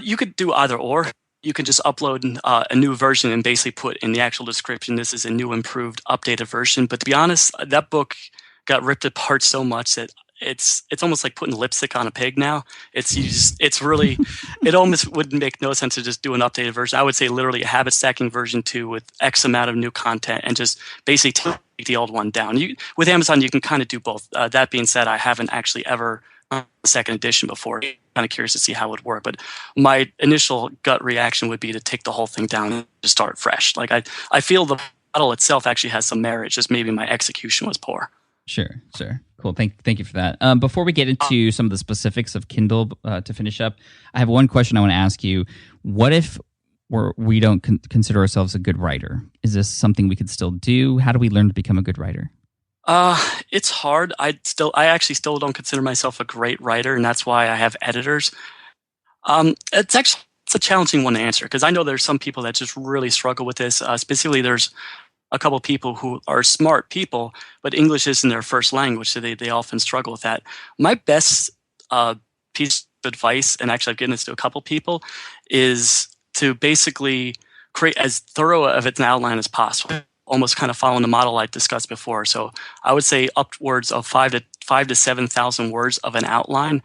You could do either or. You can just upload a new version and basically put in the actual description, this is a new, improved, updated version. But to be honest, that book got ripped apart so much that it's almost like putting lipstick on a pig now. It's really, it almost would make no sense to just do an updated version. I would say literally a habit stacking version 2 with X amount of new content and just basically take the old one down. With Amazon, you can kind of do both. That being said, I haven't actually ever done a second edition before. I'm kind of curious to see how it would work. But my initial gut reaction would be to take the whole thing down and just start fresh. Like I feel the model itself actually has some merit, just maybe my execution was poor. Sure. Cool. Thank you for that. Before we get into some of the specifics of Kindle to finish up, I have one question I want to ask you. What if we don't consider ourselves a good writer? Is this something we could still do? How do we learn to become a good writer? It's hard. I actually still don't consider myself a great writer, and that's why I have editors. It's a challenging one to answer because I know there's some people that just really struggle with this. Specifically, there's a couple of people who are smart people, but English isn't their first language, so they often struggle with that. My best piece of advice, and actually I've given this to a couple people, is to basically create as thorough of an outline as possible, almost kind of following the model I discussed before. So I would say upwards of 5,000 to 7,000 words of an outline,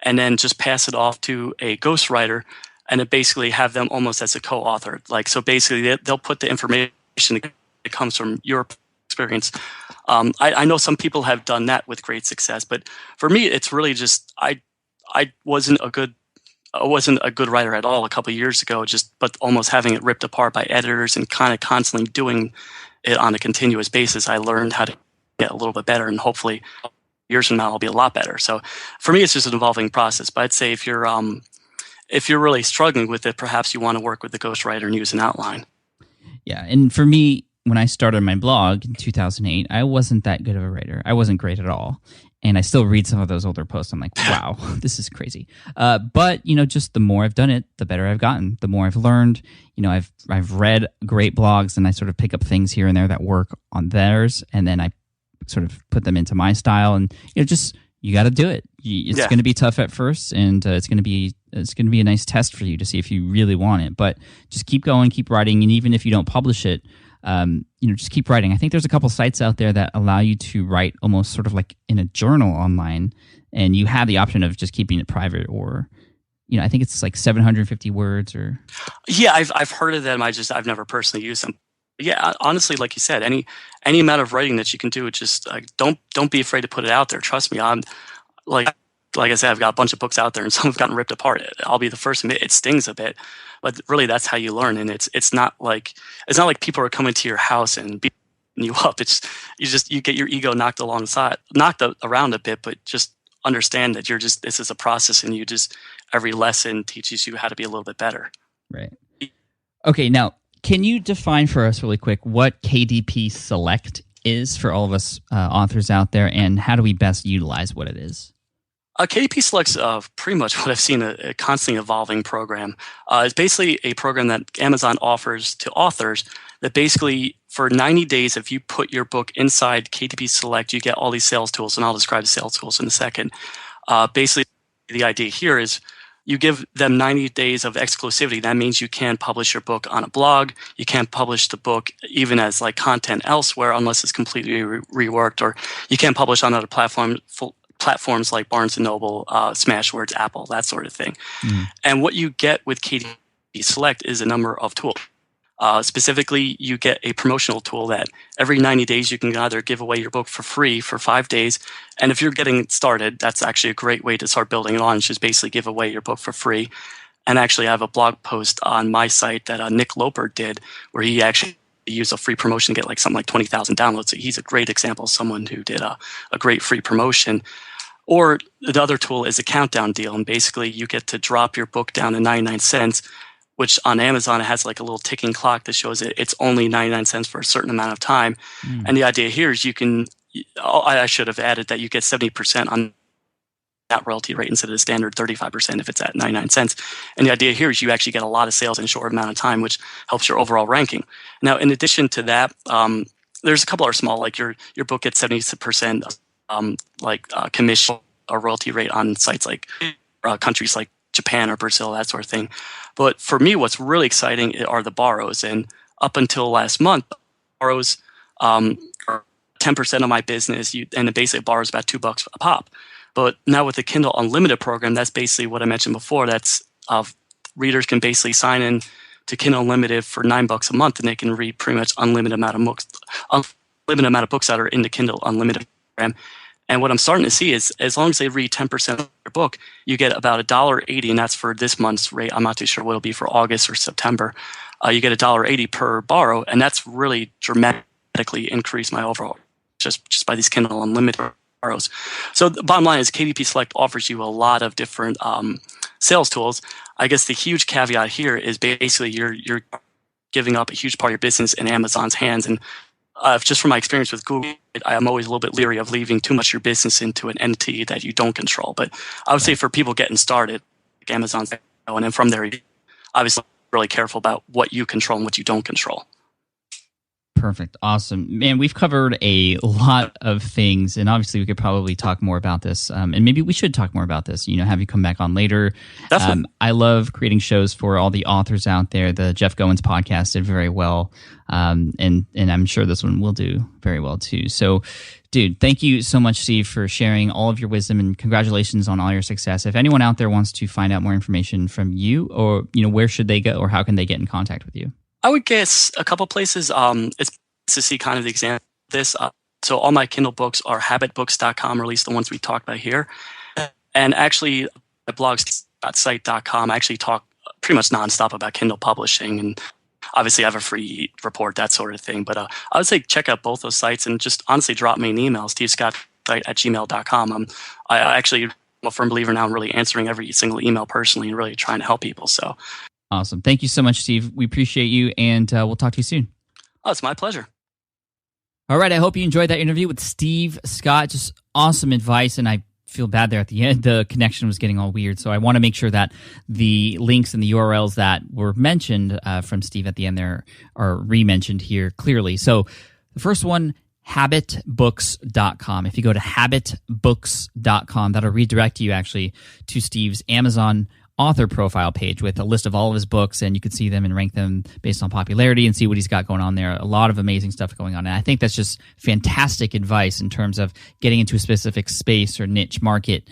and then just pass it off to a ghostwriter, and then basically have them almost as a co-author. Like, so basically they'll put the information that comes from your experience. I know some people have done that with great success, but for me, it's really just I wasn't a good writer at all a couple of years ago. But almost having it ripped apart by editors and kind of constantly doing it on a continuous basis, I learned how to get a little bit better, and hopefully years from now I'll be a lot better. So for me, it's just an evolving process. But I'd say if you're really struggling with it, perhaps you want to work with the ghostwriter and use an outline. Yeah, and for me, when I started my blog in 2008, I wasn't that good of a writer. I wasn't great at all. And I still read some of those older posts. I'm like, wow, this is crazy. But, just the more I've done it, the better I've gotten. The more I've learned. I've read great blogs, and I sort of pick up things here and there that work on theirs, and then I sort of put them into my style. And, you got to do it. It's going to be tough at first, and it's going to be a nice test for you to see if you really want it. But just keep going, keep writing, and even if you don't publish it, just keep writing. I think there's a couple sites out there that allow you to write almost sort of like in a journal online, and you have the option of just keeping it private, or I think it's like 750 words or. Yeah, I've heard of them. I've never personally used them. Yeah, honestly, like you said, any amount of writing that you can do, just don't be afraid to put it out there. Trust me, I'm like I said, I've got a bunch of books out there, and some have gotten ripped apart. I'll be the first to admit it stings a bit, but really that's how you learn. And it's not like people are coming to your house and beating you up. It's you get your ego knocked around a bit, but just understand that this is a process, and every lesson teaches you how to be a little bit better. Right. Okay, now can you define for us really quick what KDP Select is for all of us authors out there, and how do we best utilize what it is? KDP Select's pretty much what I've seen, a constantly evolving program. It's basically a program that Amazon offers to authors that basically for 90 days, if you put your book inside KDP Select, you get all these sales tools, and I'll describe the sales tools in a second. Basically, the idea here is you give them 90 days of exclusivity. That means you can publish your book on a blog. You can't publish the book even as like content elsewhere unless it's completely reworked, or you can't publish on other platforms like Barnes & Noble, Smashwords, Apple, that sort of thing. And what you get with KDP Select is a number of tools. Specifically, you get a promotional tool that every 90 days you can either give away your book for free for 5 days. And if you're getting started, that's actually a great way to start building it on. Just basically give away your book for free. And actually, I have a blog post on my site that Nick Loper did, where he actually used a free promotion to get something like 20,000 downloads. So he's a great example of someone who did a great free promotion. Or the other tool is a countdown deal. And basically, you get to drop your book down to 99 cents, which on Amazon, it has like a little ticking clock that shows it's only 99 cents for a certain amount of time. And the idea here is I should have added that you get 70% on that royalty rate instead of the standard 35% if it's at 99 cents. And the idea here is you actually get a lot of sales in a short amount of time, which helps your overall ranking. Now, in addition to that, there's a couple other small, like your book gets 70% commission or royalty rate on sites like countries like Japan or Brazil, that sort of thing. But for me, what's really exciting are the borrows. And up until last month, borrows are 10% of my business, and the basic borrow is about $2 a pop. But now with the Kindle Unlimited program, that's basically what I mentioned before. That's readers can basically sign in to Kindle Unlimited for $9 a month, and they can read pretty much unlimited amount of books that are in the Kindle Unlimited program. And what I'm starting to see is as long as they read 10% of your book, you get about $1.80, and that's for this month's rate. I'm not too sure what it'll be for August or September. You get $1.80 per borrow, and that's really dramatically increased my overall just by these Kindle Unlimited borrows. So the bottom line is KDP Select offers you a lot of different sales tools. I guess the huge caveat here is basically you're giving up a huge part of your business in Amazon's hands. And just from my experience with Google, I'm always a little bit leery of leaving too much of your business into an entity that you don't control. But I would say for people getting started, like Amazon's, and then from there, obviously really careful about what you control and what you don't control. Perfect. Awesome. Man, we've covered a lot of things, and obviously we could probably talk more about this, and maybe we should talk more about this, have you come back on later. Definitely. I love creating shows for all the authors out there. The Jeff Goins podcast did very well, and I'm sure this one will do very well too. So, dude, thank you so much, Steve, for sharing all of your wisdom, and congratulations on all your success. If anyone out there wants to find out more information from you, or where should they go, or how can they get in contact with you? I would guess a couple places. It's to see kind of the example of this. So all my Kindle books are habitbooks.com, or at least the ones we talked about here. And actually, at blogs.site.com, I actually talk pretty much nonstop about Kindle publishing. And obviously, I have a free report, that sort of thing. But I would say check out both those sites and just honestly drop me an email, stevescott@gmail.com. I actually am a firm believer now in really answering every single email personally and really trying to help people. So. Awesome. Thank you so much, Steve. We appreciate you, and we'll talk to you soon. Oh, it's my pleasure. All right. I hope you enjoyed that interview with Steve Scott. Just awesome advice, and I feel bad there at the end. The connection was getting all weird, so I want to make sure that the links and the URLs that were mentioned from Steve at the end there are re-mentioned here clearly. So the first one, habitbooks.com. If you go to habitbooks.com, that'll redirect you actually to Steve's Amazon author profile page with a list of all of his books, and you can see them and rank them based on popularity and see what he's got going on there. A lot of amazing stuff going on. And I think that's just fantastic advice in terms of getting into a specific space or niche market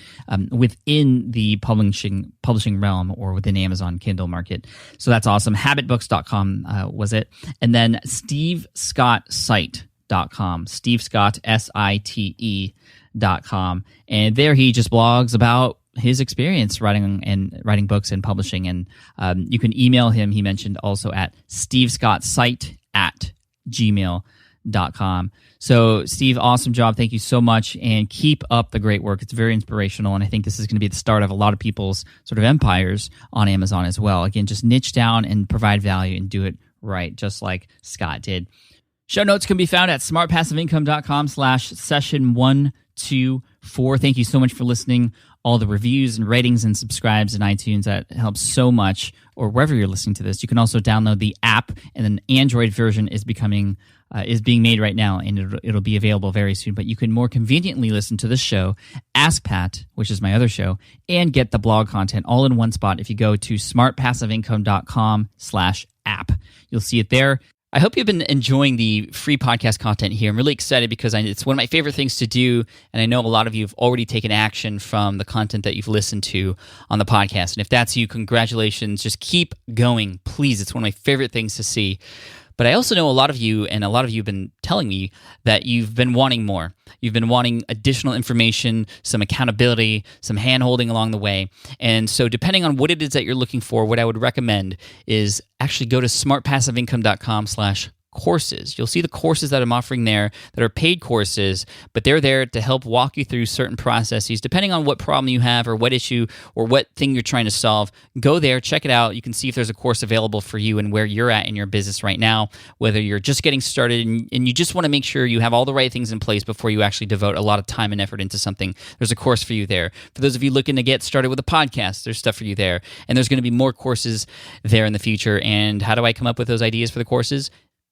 within the publishing realm or within Amazon Kindle market. So that's awesome. Habitbooks.com was it. And then stevescottsite.com. Steve Scott, SITE.com. And there he just blogs about his experience writing books and publishing. And you can email him, he mentioned, also at stevescottsite@gmail.com. So, Steve, awesome job. Thank you so much. And keep up the great work. It's very inspirational. And I think this is going to be the start of a lot of people's sort of empires on Amazon as well. Again, just niche down and provide value and do it right, just like Scott did. Show notes can be found at smartpassiveincome.com/session124. Thank you so much for listening. All the reviews and ratings and subscribes in iTunes, that helps so much, or wherever you're listening to this. You can also download the app, and an Android version is being made right now, and it'll be available very soon. But you can more conveniently listen to this show, Ask Pat, which is my other show, and get the blog content all in one spot if you go to smartpassiveincome.com/app. You'll see it there. I hope you've been enjoying the free podcast content here. I'm really excited because it's one of my favorite things to do, and I know a lot of you have already taken action from the content that you've listened to on the podcast. And if that's you, congratulations. Just keep going, please. It's one of my favorite things to see. But I also know a lot of you, and a lot of you have been telling me that you've been wanting more. You've been wanting additional information, some accountability, some hand-holding along the way. And so depending on what it is that you're looking for, what I would recommend is actually go to smartpassiveincome.com/courses. You'll see the courses that I'm offering there that are paid courses, but they're there to help walk you through certain processes. Depending on what problem you have or what issue or what thing you're trying to solve, go there, check it out. You can see if there's a course available for you and where you're at in your business right now, whether you're just getting started and you just want to make sure you have all the right things in place before you actually devote a lot of time and effort into something. There's a course for you there. For those of you looking to get started with a podcast, there's stuff for you there. And there's going to be more courses there in the future. And how do I come up with those ideas for the courses?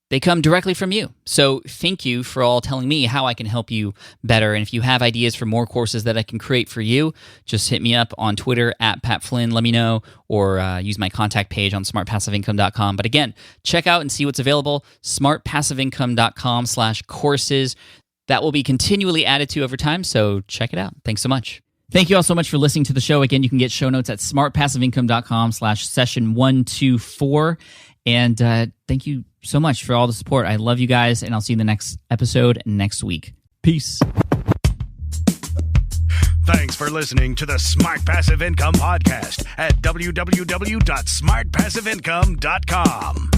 They come directly from you. So thank you for all telling me how I can help you better. And if you have ideas for more courses that I can create for you, just hit me up on Twitter at Pat Flynn. Let me know, or use my contact page on smartpassiveincome.com. But again, check out and see what's available. smartpassiveincome.com/courses. That will be continually added to over time. So check it out. Thanks so much. Thank you all so much for listening to the show. Again, you can get show notes at smartpassiveincome.com/session124. And thank you so much for all the support. I love you guys, and I'll see you in the next episode next week. Peace. Thanks for listening to the Smart Passive Income Podcast at www.smartpassiveincome.com.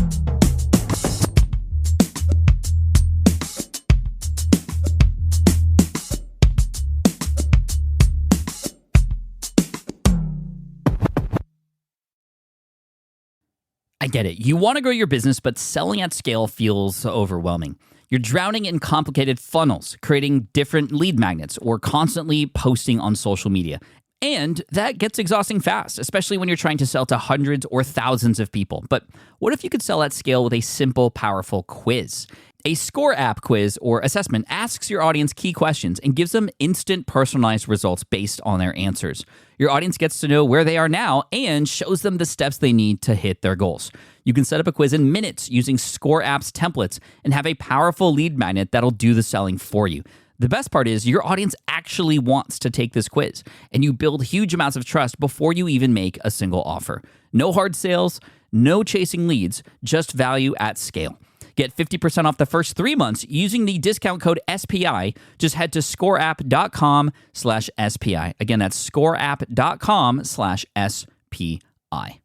I get it. You want to grow your business, but selling at scale feels overwhelming. You're drowning in complicated funnels, creating different lead magnets, or constantly posting on social media. And that gets exhausting fast, especially when you're trying to sell to hundreds or thousands of people. But what if you could sell at scale with a simple, powerful quiz? A Score app quiz or assessment asks your audience key questions and gives them instant personalized results based on their answers. Your audience gets to know where they are now and shows them the steps they need to hit their goals. You can set up a quiz in minutes using Score app's templates and have a powerful lead magnet that'll do the selling for you. The best part is your audience actually wants to take this quiz, and you build huge amounts of trust before you even make a single offer. No hard sales, no chasing leads, just value at scale. Get 50% off the first 3 months using the discount code SPI. Just head to scoreapp.com/SPI. Again, that's scoreapp.com/SPI.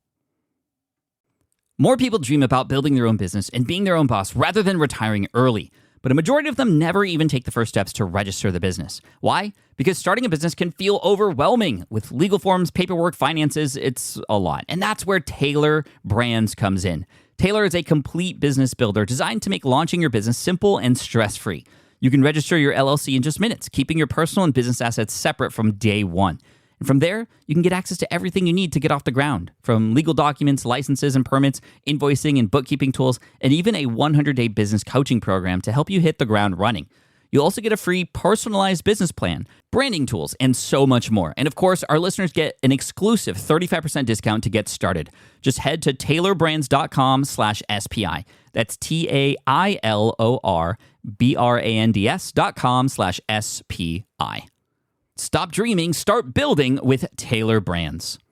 More people dream about building their own business and being their own boss rather than retiring early. But a majority of them never even take the first steps to register the business. Why? Because starting a business can feel overwhelming. With legal forms, paperwork, finances, it's a lot. And that's where Taylor Brands comes in. Taylor is a complete business builder designed to make launching your business simple and stress-free. You can register your LLC in just minutes, keeping your personal and business assets separate from day one. And from there, you can get access to everything you need to get off the ground, from legal documents, licenses and permits, invoicing and bookkeeping tools, and even a 100-day business coaching program to help you hit the ground running. You'll also get a free personalized business plan, branding tools, and so much more. And of course, our listeners get an exclusive 35% discount to get started. Just head to taylorbrands.com/SPI. That's TAILORBRANDS.com/SPI. Stop dreaming, start building with Taylor Brands.